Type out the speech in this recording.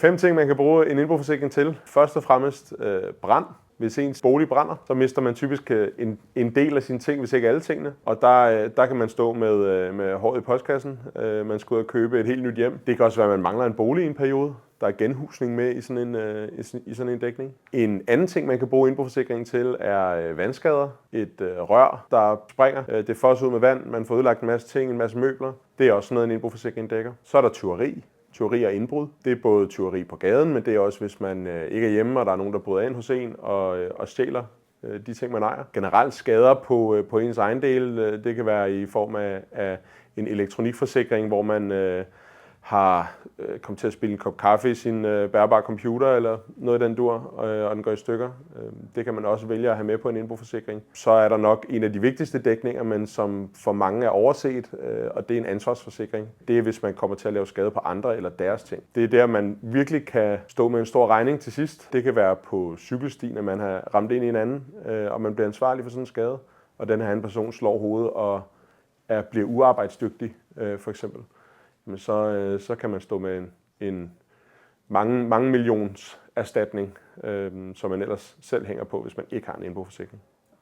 5 ting, man kan bruge en indboforsikring til. Først og fremmest brand. Hvis ens bolig brænder, så mister man typisk en del af sine ting, hvis ikke alle tingene. Og der kan man stå med håret i postkassen. Man skal ud og købe et helt nyt hjem. Det kan også være, at man mangler en bolig i en periode. Der er genhusning med i sådan en dækning. En anden ting, man kan bruge indboforsikringen til, er vandskader. Et rør, der springer. Det fosser ud med vand. Man får ødelagt en masse ting, en masse møbler. Det er også noget, en indboforsikring dækker. Så er der tyveri. Tyveri og indbrud. Det er både tyveri på gaden, men det er også, hvis man ikke er hjemme, og der er nogen, der bryder ind hos en og stjæler de ting, man ejer. Generelt skader på ens ejendel. Det kan være i form af en elektronikforsikring, hvor man har kommet til at spille en kop kaffe i sin bærbare computer eller noget i den dur, og den går i stykker. Det kan man også vælge at have med på en indboforsikring. Så er der nok en af de vigtigste dækninger, men som for mange er overset, og det er en ansvarsforsikring. Det er, hvis man kommer til at lave skade på andre eller deres ting. Det er der, man virkelig kan stå med en stor regning til sidst. Det kan være på cykelstien, at man har ramt ind i en anden, og man bliver ansvarlig for sådan en skade, og den her anden person slår hovedet og bliver uarbejdsdygtig, for eksempel. Men så kan man stå med en mange millions erstatning, som man ellers selv hænger på, hvis man ikke har en indboforsikring.